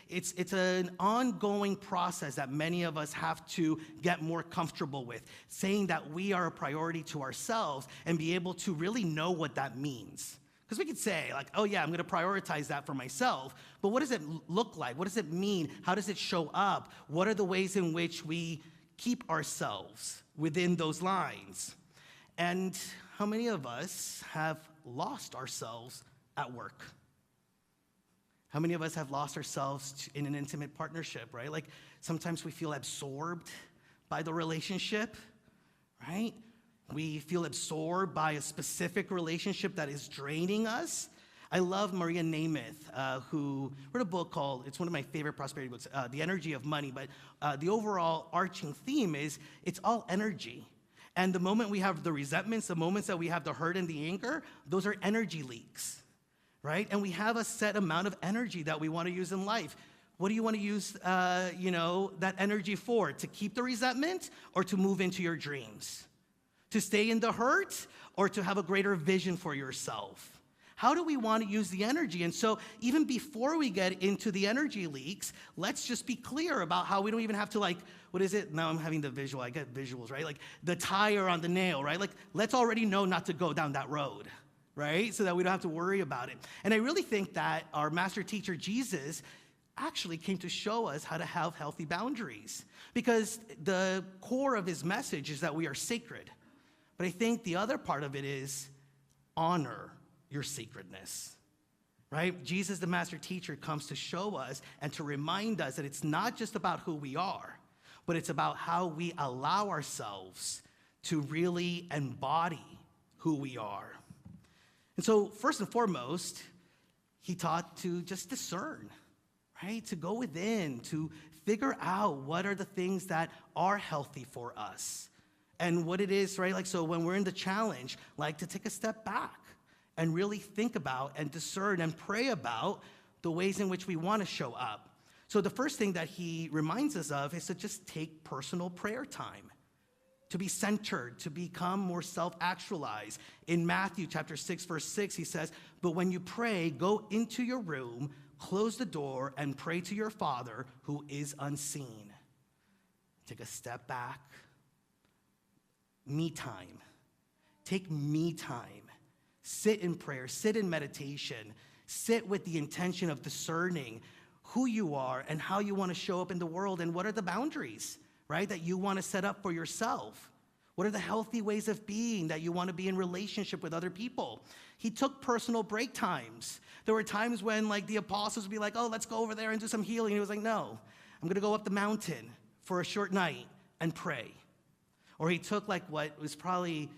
It's an ongoing process that many of us have to get more comfortable with, saying that we are a priority to ourselves and be able to really know what that means. Because we could say, oh yeah, I'm going to prioritize that for myself, but what does it look like? What does it mean? How does it show up? What are the ways in which we keep ourselves within those lines? And how many of us have lost ourselves at work? How many of us have lost ourselves in an intimate partnership, right? Sometimes we feel absorbed by the relationship, right? We feel absorbed by a specific relationship that is draining us. I love Maria Namath, who wrote a book called, it's one of my favorite prosperity books, The Energy of Money, but the overall arching theme is it's all energy. And the moment we have the resentments, the moments that we have the hurt and the anger, those are energy leaks. Right? And we have a set amount of energy that we want to use in life. What do you want to use, that energy for? To keep the resentment or to move into your dreams? To stay in the hurt or to have a greater vision for yourself? How do we want to use the energy? And so even before we get into the energy leaks, let's just be clear about how we don't even have to what is it? Now I'm having the visual, I get visuals, right? The tire on the nail, right? Let's already know not to go down that road. Right? So that we don't have to worry about it. And I really think that our master teacher, Jesus, actually came to show us how to have healthy boundaries. Because the core of his message is that we are sacred. But I think the other part of it is honor your sacredness. Right? Jesus, the master teacher, comes to show us and to remind us that it's not just about who we are, but it's about how we allow ourselves to really embody who we are. And so, first and foremost, he taught to just discern, right? To go within, to figure out what are the things that are healthy for us. And what it is, right? So when we're in the challenge, to take a step back and really think about and discern and pray about the ways in which we want to show up. So the first thing that he reminds us of is to just take personal prayer time, to be centered, to become more self-actualized. In Matthew chapter 6, verse 6, he says, "But when you pray, go into your room, close the door, and pray to your Father who is unseen." Take a step back. Me time. Take me time. Sit in prayer, sit in meditation, sit with the intention of discerning who you are and how you want to show up in the world, and what are the boundaries, right, that you want to set up for yourself. What are the healthy ways of being that you want to be in relationship with other people? He took personal break times. There were times when the apostles would be like, "Oh, let's go over there and do some healing." And he was like, "No, I'm going to go up the mountain for a short night and pray." Or he took what was probably,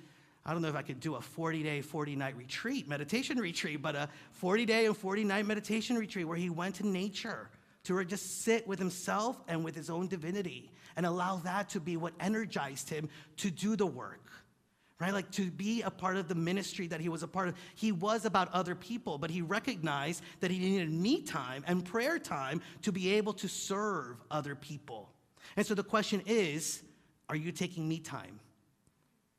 I don't know if I could do a 40-day, 40-night retreat, meditation retreat, but a 40-day and 40-night meditation retreat where he went to nature to just sit with himself and with his own divinity and allow that to be what energized him to do the work, right? To be a part of the ministry that he was a part of. He was about other people, but he recognized that he needed me time and prayer time to be able to serve other people. And so the question is, are you taking me time?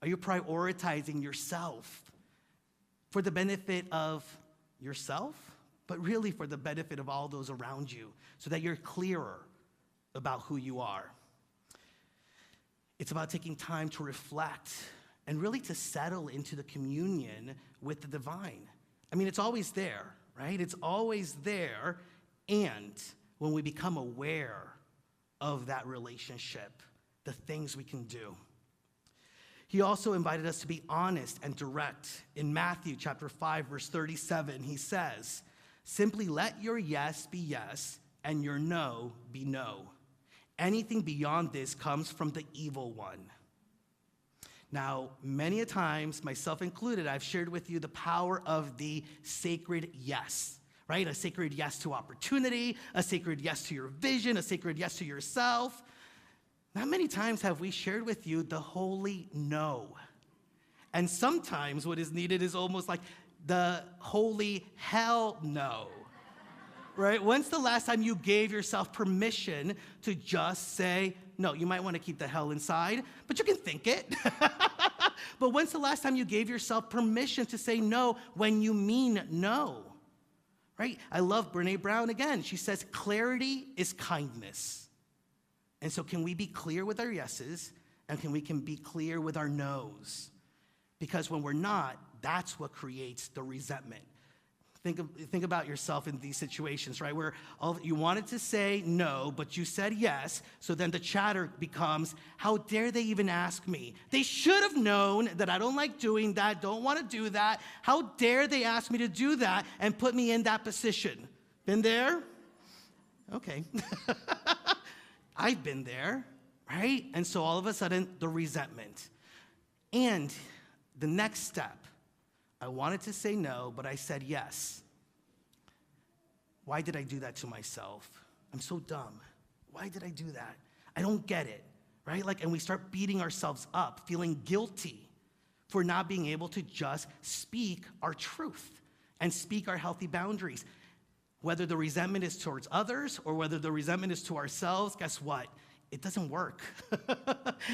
Are you prioritizing yourself for the benefit of yourself, but really for the benefit of all those around you, so that you're clearer about who you are? It's about taking time to reflect and really to settle into the communion with the divine. I mean, it's always there, right? It's always there. And when we become aware of that relationship, the things we can do. He also invited us to be honest and direct. In Matthew chapter 5, verse 37, he says, "Simply let your yes be yes and your no be no. Anything beyond this comes from the evil one." Now, many a times, myself included, I've shared with you the power of the sacred yes, right? A sacred yes to opportunity, a sacred yes to your vision, a sacred yes to yourself. Not many times have we shared with you the holy no. And sometimes what is needed is almost like the holy hell no, right? When's the last time you gave yourself permission to just say no? You might want to keep the hell inside, but you can think it. But when's the last time you gave yourself permission to say no when you mean no, right? I love Brene Brown again. She says, clarity is kindness. And so can we be clear with our yeses, and can we be clear with our nos? Because when we're not, that's what creates the resentment. Think about yourself in these situations, right? Where you wanted to say no, but you said yes. So then the chatter becomes, how dare they even ask me? They should have known that I don't like doing that, don't want to do that. How dare they ask me to do that and put me in that position? Been there? Okay. I've been there, right? And so all of a sudden, the resentment. And the next step, I wanted to say no, but I said yes. Why did I do that to myself? I'm so dumb. Why did I do that? I don't get it, right? And we start beating ourselves up, feeling guilty for not being able to just speak our truth and speak our healthy boundaries. Whether the resentment is towards others or whether the resentment is to ourselves, guess what? It doesn't work.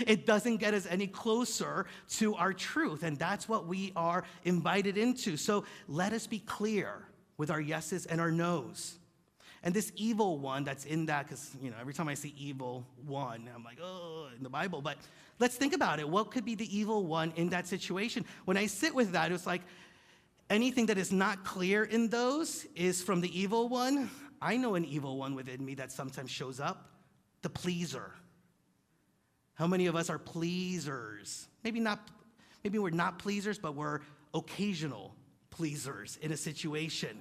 It doesn't get us any closer to our truth, and that's what we are invited into. So let us be clear with our yeses and our nos. And this evil one that's in that, because every time I see evil one, I'm like, oh, in the Bible. But let's think about it. What could be the evil one in that situation? When I sit with that, it's like, anything that is not clear in those is from the evil one. I know an evil one within me that sometimes shows up, the pleaser. How many of us are pleasers? Maybe we're not pleasers, but we're occasional pleasers in a situation.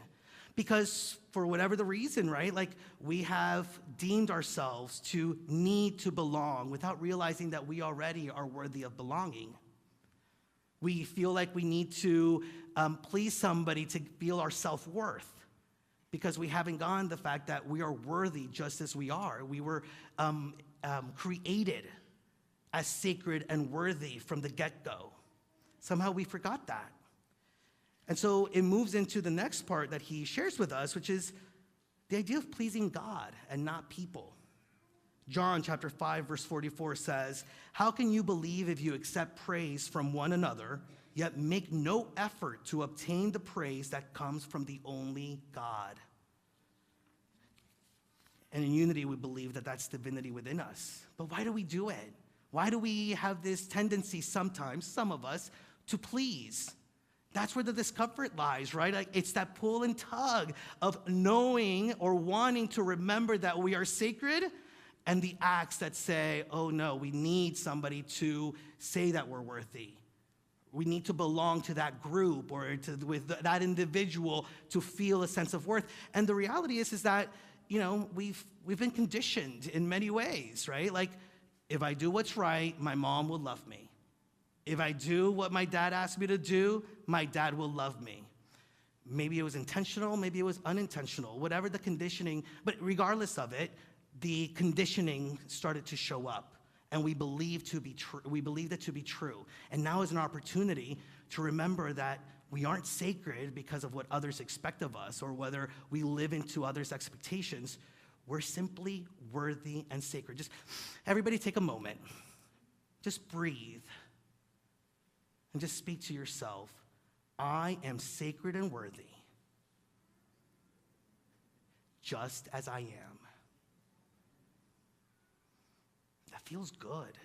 Because for whatever the reason, right, we have deemed ourselves to need to belong without realizing that we already are worthy of belonging. We feel like we need to please somebody to feel our self-worth because we haven't gone the fact that we are worthy just as we are. We were created as sacred and worthy from the get-go. Somehow we forgot that. And so it moves into the next part that he shares with us, which is the idea of pleasing God and not people. John chapter 5, verse 44 says, "How can you believe if you accept praise from one another, yet make no effort to obtain the praise that comes from the only God?" And in unity, we believe that that's divinity within us. But why do we do it? Why do we have this tendency sometimes, some of us, to please? That's where the discomfort lies, right? Like, it's that pull and tug of knowing or wanting to remember that we are sacred, and the acts that say, oh no, we need somebody to say that we're worthy. We need to belong to that group or with that individual to feel a sense of worth. And the reality is that, we've been conditioned in many ways, right? Like, if I do what's right, my mom will love me. If I do what my dad asked me to do, my dad will love me. Maybe it was intentional, maybe it was unintentional, whatever the conditioning, but regardless of it, the conditioning started to show up, and we believed it to be true. And now is an opportunity to remember that we aren't sacred because of what others expect of us or whether we live into others' expectations. We're simply worthy and sacred. Just everybody take a moment. Just breathe. And just speak to yourself. I am sacred and worthy, just as I am. That feels good.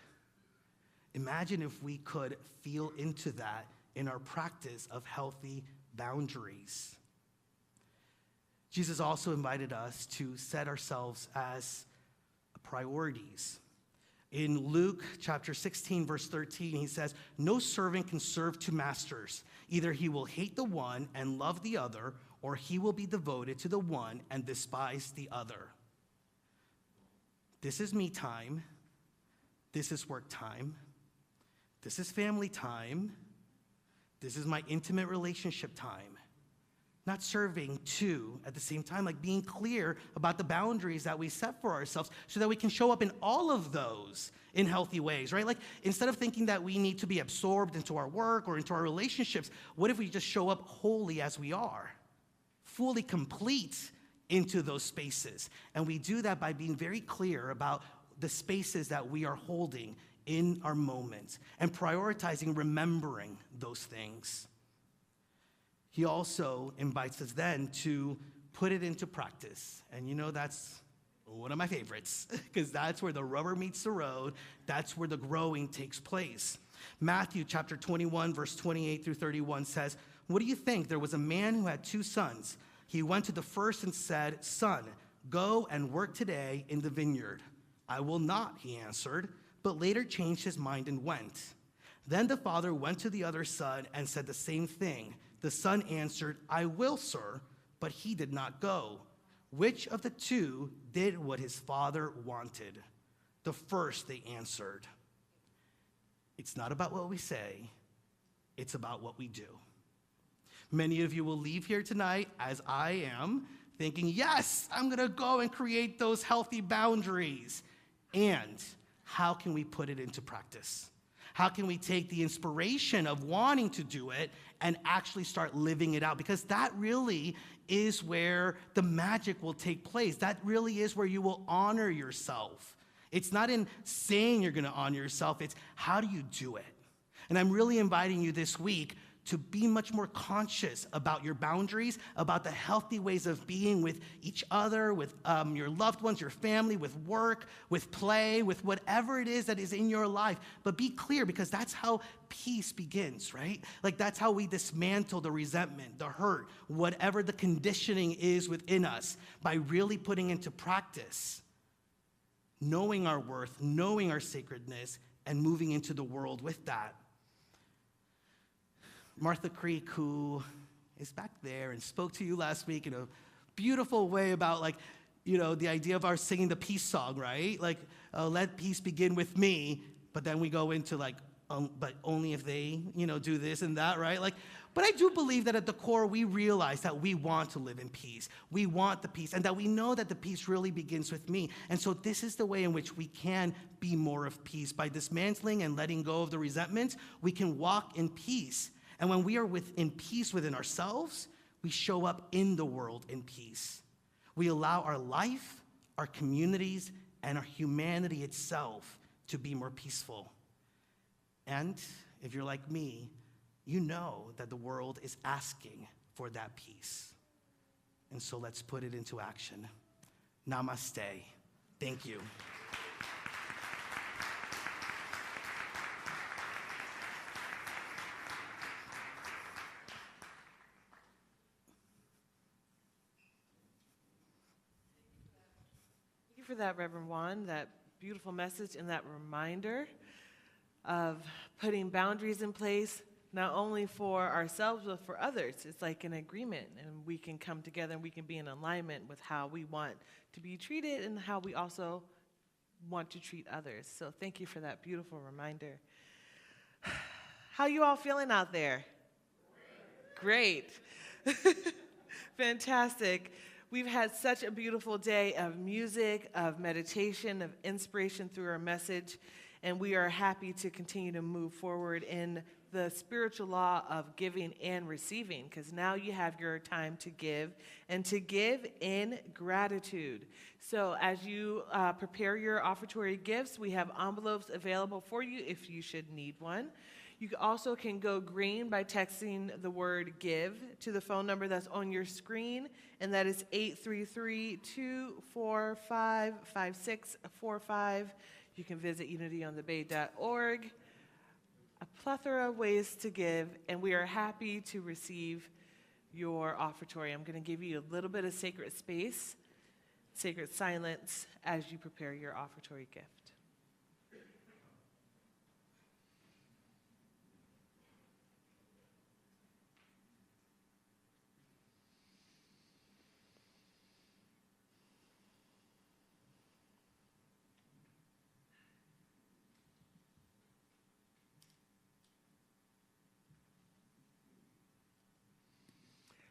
Imagine if we could feel into that in our practice of healthy boundaries. Jesus also invited us to set ourselves as priorities. In Luke chapter 16, verse 13, he says, "No servant can serve two masters. Either he will hate the one and love the other, or he will be devoted to the one and despise the other." This is me time. This is work time. This is family time. This is my intimate relationship time. Not serving two at the same time, like being clear about the boundaries that we set for ourselves so that we can show up in all of those in healthy ways, right? Like, instead of thinking that we need to be absorbed into our work or into our relationships, what if we just show up wholly as we are, fully complete into those spaces? And we do that by being very clear about the spaces that we are holding in our moments and prioritizing remembering those things. He also invites us then to put it into practice. And that's one of my favorites, because that's where the rubber meets the road. That's where the growing takes place. Matthew chapter 21, verse 28 through 31 says, "What do you think? There was a man who had 2 sons. He went to the first and said, 'Son, go and work today in the vineyard.' 'I will not,' he answered, but later changed his mind and went. Then the father went to the other son and said the same thing. The son answered, 'I will, sir,' but he did not go. Which of the 2 did what his father wanted?" "The first," they answered. It's not about what we say, it's about what we do. Many of you will leave here tonight, as I am, thinking, yes, I'm gonna go and create those healthy boundaries. And how can we put it into practice? How can we take the inspiration of wanting to do it and actually start living it out? Because that really is where the magic will take place. That really is where you will honor yourself. It's not in saying you're gonna honor yourself, it's how do you do it? And I'm really inviting you this week to be much more conscious about your boundaries, about the healthy ways of being with each other, with your loved ones, your family, with work, with play, with whatever it is that is in your life. But be clear, because that's how peace begins, right? Like, that's how we dismantle the resentment, the hurt, whatever the conditioning is within us, by really putting into practice knowing our worth, knowing our sacredness, and moving into the world with that. Martha Creek, who is back there and spoke to you last week in a beautiful way about, the idea of our singing the peace song, right? Let peace begin with me, but then we go into but only if they, do this and that, right? But I do believe that at the core, we realize that we want to live in peace. We want the peace, and that we know that the peace really begins with me. And so this is the way in which we can be more of peace. By dismantling and letting go of the resentment, we can walk in peace. And when we are in peace within ourselves, we show up in the world in peace. we allow our life, our communities, and our humanity itself to be more peaceful. And if you're like me, you know that the world is asking for that peace. And so let's put it into action. Namaste. Thank you. Thank you for that, Reverend Juan, that beautiful message and that reminder of putting boundaries in place, not only for ourselves, but for others. It's like an agreement, and we can come together and we can be in alignment with how we want to be treated and how we also want to treat others. So thank you for that beautiful reminder. How you all feeling out there? Great. Fantastic. We've had such a beautiful day of music, of meditation, of inspiration through our message, and we are happy to continue to move forward in the spiritual law of giving and receiving, because now you have your time to give, and to give in gratitude. So as you prepare your offertory gifts, we have envelopes available for you if you should need one. You also can go green by texting the word give to the phone number that's on your screen, and that is 833-245-5645. You can visit unityonthebay.org. A plethora of ways to give, and we are happy to receive your offertory. I'm going to give you a little bit of sacred space, sacred silence as you prepare your offertory gift.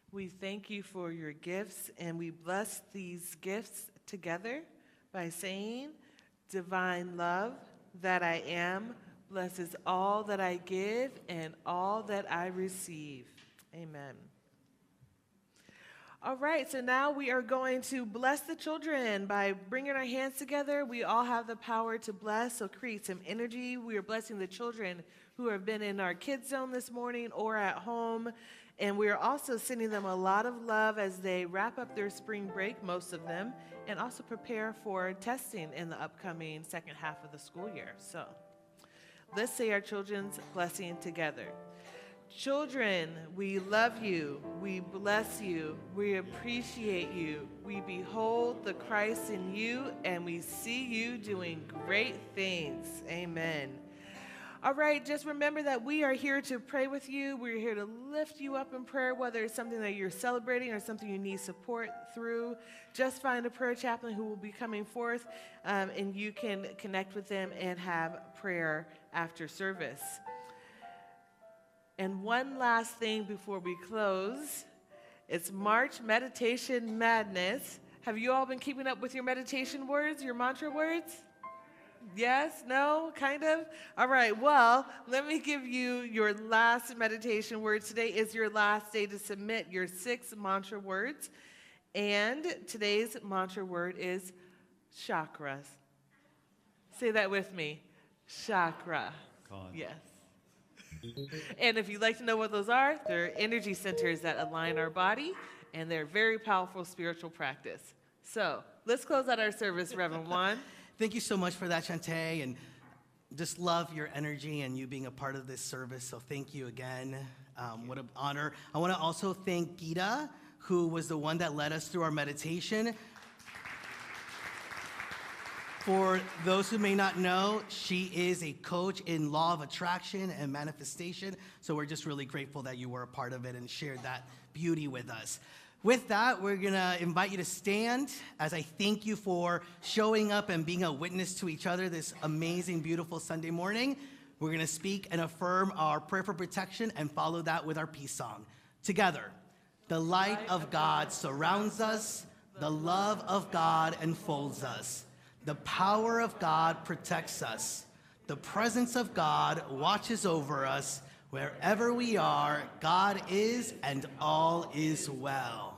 We thank you for your gifts, and we bless these gifts together by saying, divine love that I am blesses all that I give and all that I receive. Amen. All right, so now we are going to bless the children by bringing our hands together. We all have the power to bless, so create some energy. We are blessing the children who have been in our kids zone this morning or at home. And we are also sending them a lot of love as they wrap up their spring break, most of them, and also prepare for testing in the upcoming second half of the school year. So let's say our children's blessing together. Children, we love you, we bless you, we appreciate you, we behold the Christ in you, and we see you doing great things. Amen. All right, just remember that we are here to pray with you. We're here to lift you up in prayer, whether it's something that you're celebrating or something you need support through. Just find a prayer chaplain who will be coming forth, and you can connect with them and have prayer after service. And one last thing before we close. It's March Meditation Madness. Have you all been keeping up with your meditation words, your mantra words? Yes? No? Kind of? All right. Well, let me give you your last meditation word. Today is your last day to submit your 6 mantra words. And today's mantra word is chakras. Say that with me. Chakra. God. Yes. And if you'd like to know what those are, they're energy centers that align our body, and they're very powerful spiritual practice. So let's close out our service, Reverend Juan. Thank you so much for that, Shantae, and just love your energy and you being a part of this service, so thank you again. What an honor. I want to also thank Gita, who was the one that led us through our meditation. For those who may not know, she is a coach in law of attraction and manifestation, so we're just really grateful that you were a part of it and shared that beauty with us. With that, we're going to invite you to stand as I thank you for showing up and being a witness to each other this amazing, beautiful Sunday morning. We're going to speak and affirm our prayer for protection and follow that with our peace song. Together, the light of God surrounds us, the love of God enfolds us, the power of God protects us, the presence of God watches over us. Wherever we are, God is, and all is well.